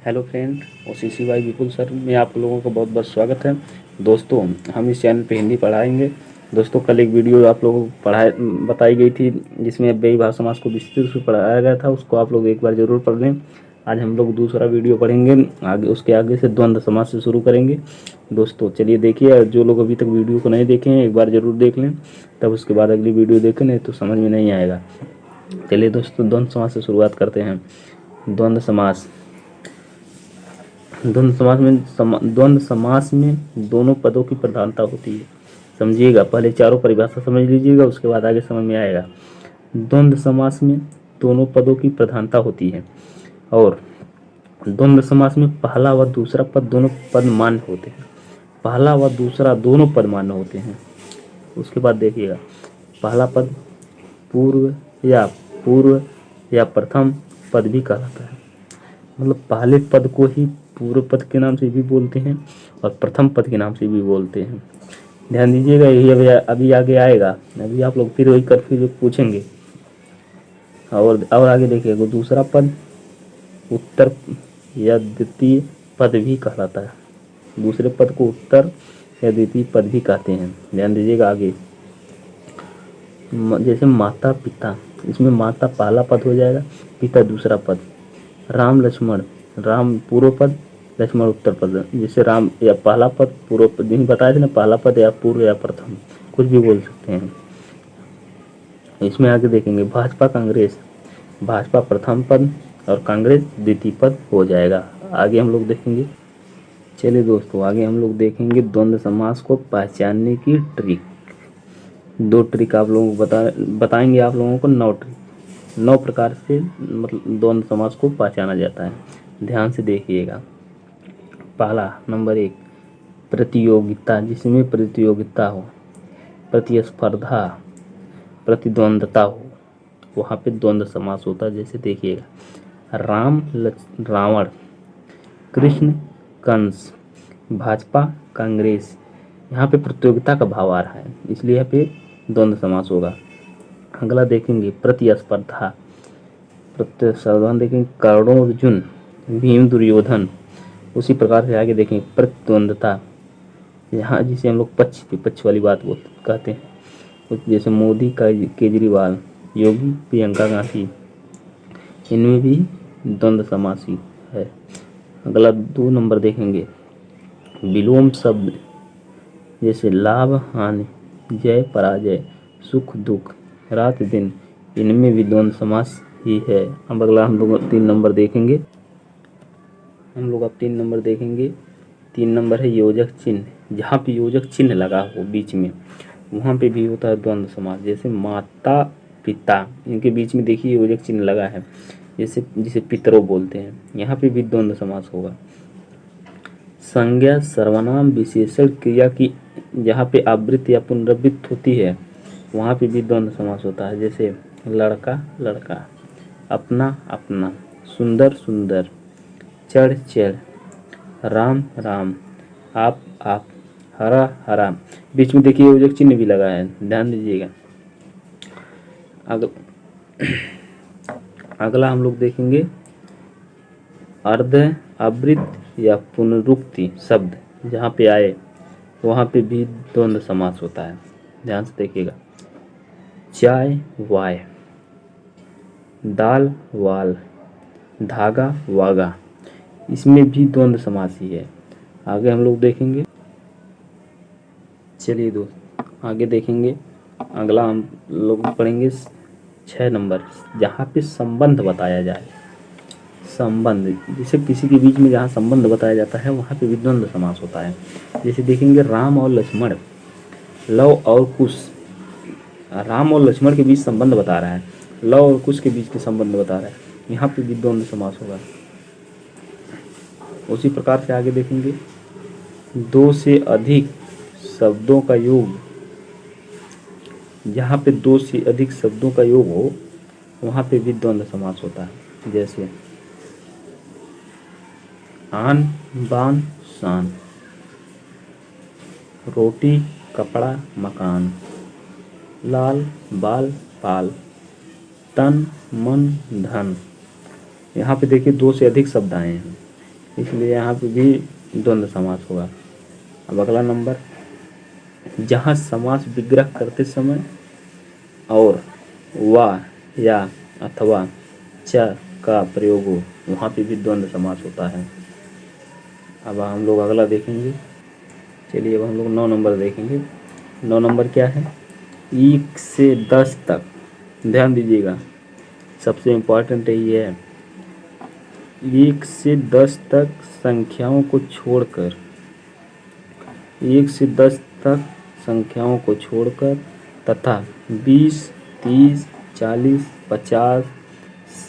Hello friend, OCCY विपुल sir में आप लोगों का बहुत बहुत स्वागत है। दोस्तों, हम इस चैनल पे हिंदी पढ़ाएंगे। दोस्तों, कल एक वीडियो आप लोगों को बताई गई थी जिसमें अव्ययी भाषा समास को विस्तृत रूप से पढ़ाया गया था। उसको आप लोग एक बार ज़रूर पढ़ लें। आज हम लोग दूसरा वीडियो पढ़ेंगे। उसके आगे से द्वंद्व समास से शुरू करेंगे। दोस्तों चलिए देखिए, जो लोग अभी तक वीडियो को नहीं देखे हैं एक बार ज़रूर देख लें, तब उसके बाद अगली वीडियो देखें, नहीं तो समझ में नहीं आएगा। चलिए दोस्तों, द्वंद्व समास से शुरुआत करते हैं। द्वंद्व समास। द्वंद्व समास में दोनों पदों की प्रधानता होती है। समझिएगा, पहले चारों परिभाषा समझ लीजिएगा, उसके बाद आगे समझ में आएगा। द्वंद्व समास में दोनों पदों की प्रधानता होती है और द्वंद्व समास में पहला व दूसरा पद दोनों पद मान्य होते हैं। पहला व दूसरा दोनों पद मान्य होते हैं। उसके बाद देखिएगा, पहला पद पूर्व या प्रथम पद भी कहलाता है। मतलब पहले पद को ही पूर्व पद के नाम से भी बोलते हैं और प्रथम पद के नाम से भी बोलते हैं। ध्यान दीजिएगा, यही अभी आगे आएगा। अभी आप लोग फिर वही कर फिर पूछेंगे। और आगे देखिएगा, दूसरा पद उत्तर या द्वितीय पद भी कहलाता है। दूसरे पद को उत्तर या द्वितीय पद भी कहते हैं। ध्यान दीजिएगा आगे, जैसे माता पिता, इसमें माता पहला पद हो जाएगा, पिता दूसरा पद। राम लक्ष्मण, राम पूर्व पद, लक्ष्मण उत्तर पद। जैसे राम या पहला पद पूर्व पद नहीं बताए थे ना, पहला पद या पूर्व या प्रथम, कुछ भी बोल सकते हैं। इसमें आगे देखेंगे, भाजपा कांग्रेस, भाजपा प्रथम पद और कांग्रेस द्वितीय पद हो जाएगा। आगे हम लोग देखेंगे। चलिए दोस्तों, आगे हम लोग देखेंगे द्वंद्व समास को पहचानने की ट्रिक। 2 ट्रिक आप लोगों को बताएंगे आप लोगों को 9 ट्रिक। 9 प्रकार से मतलब द्वंद्व समास को पहचाना जाता है। ध्यान से देखिएगा। पहला नंबर 1, प्रतियोगिता, जिसमें प्रतियोगिता हो, प्रतिस्पर्धा, प्रतिद्वंदता हो, वहाँ पे द्वंद्व समास होता है। जैसे देखिएगा, राम रावण, कृष्ण कंस, भाजपा कांग्रेस। यहाँ पे प्रतियोगिता का भाव आ रहा है, इसलिए यहाँ पे द्वंद्व समास होगा। अगला देखेंगे, प्रतिस्पर्धा। प्रतिस्पर्धा देखेंगे, कर्ण अर्जुन, भीम दुर्योधन। उसी प्रकार से आगे देखेंगे, प्रतिद्वंदता, यहाँ जिसे हम लोग पक्ष वाली बात कहते हैं। जैसे मोदी का केजरीवाल, योगी प्रियंका गांधी, इनमें भी द्वंद्व समास ही है। अगला 2 नंबर देखेंगे, विलोम शब्द, जैसे लाभ हानि, जय पराजय, सुख दुख, रात दिन, इनमें भी द्वंद्व समास ही है। अब अगला हम लोग 3 नंबर देखेंगे। 3 नंबर है योजक चिन्ह। जहाँ पे योजक चिन्ह लगा हो बीच में, वहाँ पे भी होता है द्वंद्व समास। जैसे माता पिता, इनके बीच में देखिए योजक चिन्ह लगा है, जिसे पितरों बोलते हैं, यहाँ पे भी द्वंद्व समास होगा। संज्ञा सर्वनाम विशेषण क्रिया की जहाँ पे आवृत्ति या पुनरावृत्ति होती है, वहाँ पे भी द्वंद्व समास होता है। जैसे लड़का लड़का, अपना अपना, सुंदर सुंदर, चढ़ चढ़, राम राम, आप, हरा हरा। बीच में देखिए योजक चिन्ह भी लगा है, ध्यान दीजिएगा। अगला हम लोग देखेंगे, अर्ध आवृत्ति या पुनरुक्ति शब्द जहाँ पे आए, वहाँ पे भी द्वंद्व समास होता है। ध्यान से देखिएगा, चाय वाय, दाल वाल, धागा वागा, इसमें भी द्वंद्व समास ही है। आगे हम लोग देखेंगे। चलिए दोस्त, आगे देखेंगे। अगला हम लोग पढ़ेंगे 6 नंबर, जहाँ पे संबंध बताया जाए। संबंध, जैसे किसी के बीच में जहाँ संबंध बताया जाता है, वहाँ पे भी द्वंद्व समास होता है। जैसे देखेंगे, राम और लक्ष्मण, लव और कुश। राम और लक्ष्मण के बीच संबंध बता रहा है, लव और कुश के बीच के संबंध बता रहा है, यहाँ पे भी द्वंद्व समास होगा। उसी प्रकार से आगे देखेंगे, 2 से अधिक शब्दों का योग, जहाँ पे 2 से अधिक शब्दों का योग हो, वहाँ पे भी द्वंद्व समास होता है। जैसे आन बान शान, रोटी कपड़ा मकान, लाल बाल पाल, तन मन धन। यहाँ पे देखिए 2 से अधिक शब्द आए हैं, इसलिए यहाँ पे भी द्वंद्व समास होगा। अब अगला नंबर, जहाँ समास विग्रह करते समय और व या अथवा च का प्रयोग हो, वहाँ पे भी द्वंद्व समास होता है। अब हम लोग अगला देखेंगे। चलिए अब हम लोग 9 नंबर देखेंगे। 9 नंबर क्या है? 1 से 10 तक, ध्यान दीजिएगा, सबसे इम्पोर्टेंट ये है। 1 से 10 तक संख्याओं को छोड़कर, 1 से 10 तक संख्याओं को छोड़कर तथा 20, 30, 40, 50,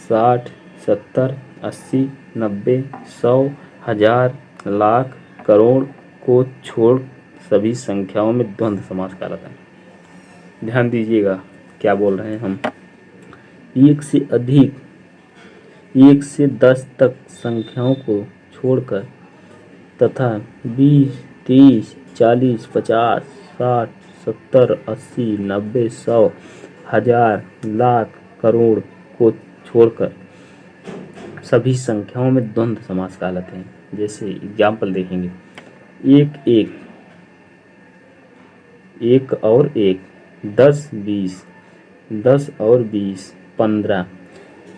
60, 70, 80, 90, 100, 1000, लाख, करोड़ को छोड़ सभी संख्याओं में द्वंद्व समास कहलाता है। ध्यान दीजिएगा क्या बोल रहे हैं हम। 1 से अधिक, 1 से 10 तक संख्याओं को छोड़कर तथा 20, 30, 40, 50, 60, 70, 80, 90, 100, 1000, लाख, करोड़ को छोड़कर सभी संख्याओं में द्वंद्व समास कहलाते हैं। जैसे एग्जाम्पल देखेंगे, एक एक, एक और एक, 10 20, 10 और 20 15,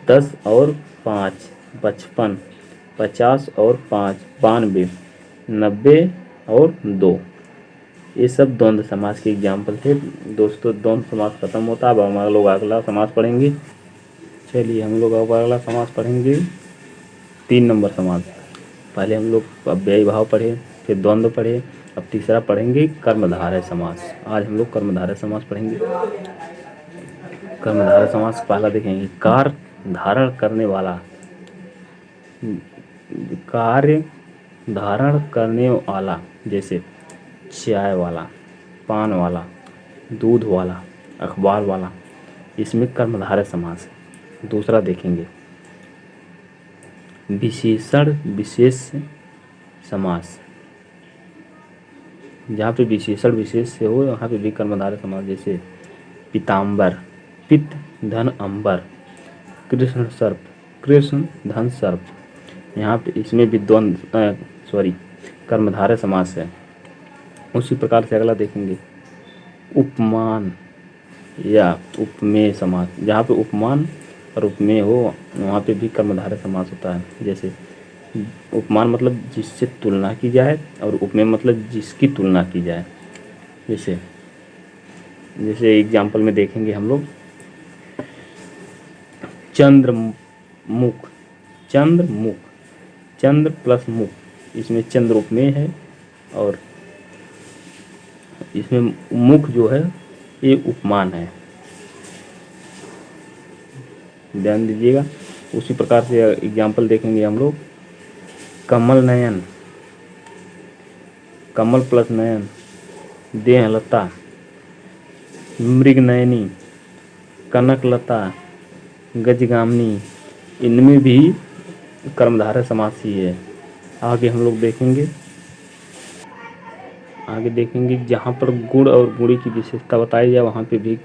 10 और 5 55, 50 और 5 92, 90 और 2। ये सब द्वंद्व समास के एग्जाम्पल थे। दोस्तों द्वंद्व समास खत्म होता है। अब हम लोग अगला समास पढ़ेंगे। चलिए हम लोग अब अगला समास पढ़ेंगे, 3 नंबर समास। पहले हम लोग अव्ययी भाव पढ़े, फिर द्वंद्व पढ़े, अब तीसरा पढ़ेंगे कर्मधारय समास। आज हम लोग कर्मधारय समास पढ़ेंगे। कर्मधारय समास पहला देखेंगे, कार्य धारण करने वाला, कार्य धारण करने वाला, जैसे चाय वाला, पान वाला, दूध वाला, अखबार वाला, इसमें कर्मधारय समास है। दूसरा देखेंगे विशेषण विशेष समास, जहाँ पे विशेषण विशेष से हो वहाँ पे भी कर्मधारय समास। जैसे पीताम्बर, पित्त धन अंबर, कृष्ण सर्प, कृष्ण धन सर्प, यहाँ पे इसमें भी द्वंद्व कर्मधारय समास है। उसी प्रकार से अगला देखेंगे उपमान या उपमेय समास, जहाँ पे उपमान और उपमेय हो वहाँ पे भी कर्मधारय समास होता है। जैसे उपमान मतलब जिससे तुलना की जाए और उपमेय मतलब जिसकी तुलना की जाए। जैसे एग्जाम्पल में देखेंगे हम लोग चंद्रमुख, चंद्रमुख, चंद्र प्लस मुख, इसमें चंद्र उपमेय है और इसमें मुख जो है ये उपमान है। ध्यान दीजिएगा। उसी प्रकार से एग्जाम्पल देखेंगे हम लोग कमल नयन, कमल प्लस नयन, देहलता, मृग नयनी, कनकलता, गजगामिनी, इनमें भी कर्मधारय समास ही है। आगे हम लोग देखेंगे, जहाँ पर गुण और गुणी की विशेषता बताई जाए वहाँ पे भी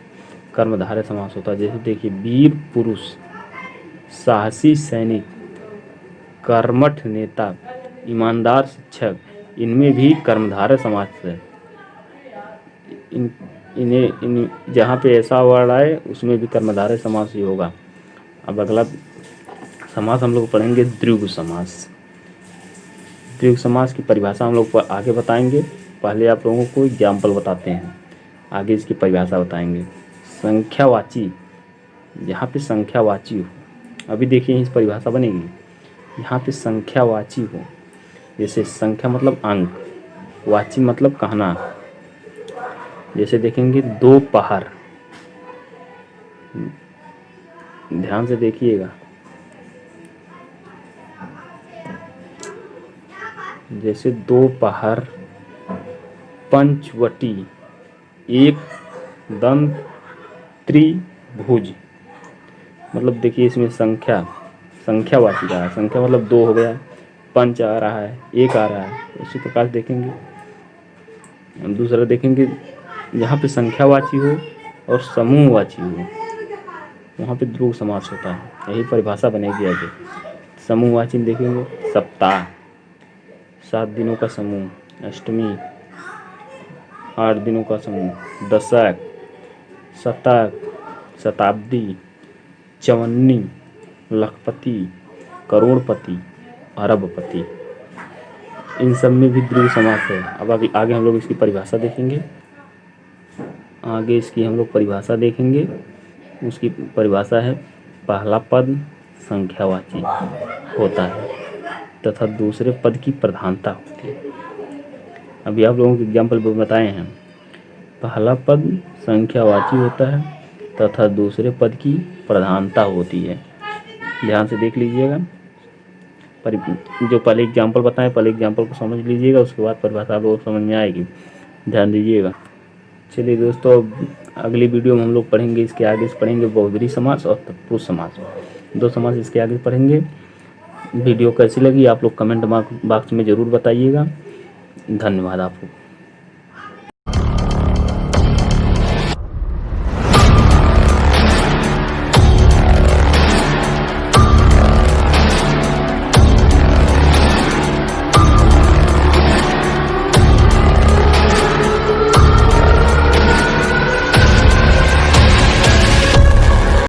कर्मधारय समास होता है। जैसे देखिए वीर पुरुष, साहसी सैनिक, कर्मठ नेता, ईमानदार शिक्षक, इनमें भी कर्मधारय समास है। इन्हें जहाँ पे ऐसा वर्ड आए उसमें भी कर्मधारय समास ही होगा। अब अगला समास हम लोग पढ़ेंगे द्विगु समास। द्विगु समास की परिभाषा हम लोग आगे बताएंगे। पहले आप लोगों को एग्जाम्पल बताते हैं, आगे इसकी परिभाषा बताएंगे। संख्यावाची, यहाँ पे संख्यावाची हो, अभी देखिए इस परिभाषा बनेगी। यहाँ पे संख्यावाची हो, जैसे संख्या मतलब अंक, वाची मतलब कहना। जैसे देखेंगे दोपहर, ध्यान से देखिएगा, जैसे दोपहर, पंचवटी, एक दंत त्रिभुज, मतलब देखिए इसमें संख्यावाची का है। संख्या मतलब 2 हो गया, पंच आ रहा है, एक आ रहा है। उसी प्रकार देखेंगे हम दूसरा देखेंगे, जहाँ पे संख्यावाची हो और समूहवाची हो वहाँ पे द्विगु समास होता है। यही परिभाषा बनेगी आगे। समूहवाची में देखेंगे सप्ताह, 7 दिनों का समूह, अष्टमी। 8 दिनों का समूह, दशक, शतक, शताब्दी, चवन्नी, लखपति, करोड़पति, अरबपति। इन सब में भी द्विगु समास है। अब आगे हम लोग इसकी परिभाषा देखेंगे। उसकी परिभाषा है, पहला पद संख्यावाची होता है तथा दूसरे पद की प्रधानता होती है। अभी आप लोगों को एग्जाम्पल बताए हैं। पहला पद संख्यावाची होता है तथा दूसरे पद की प्रधानता होती है। ध्यान से देख लीजिएगा, जो पहले एग्जाम्पल बताएं, पहले एग्जाम्पल को समझ लीजिएगा, उसके बाद परिभाषा आप लोगों को समझ में आएगी। ध्यान दीजिएगा। चलिए दोस्तों, अगली वीडियो में हम लोग पढ़ेंगे, इसके आगे से पढ़ेंगे बहुब्रीहि समास और तत्पुरुष समास। 2 समास इसके आगे पढ़ेंगे। वीडियो कैसी लगी आप लोग कमेंट बॉक्स में ज़रूर बताइएगा। धन्यवाद आपको।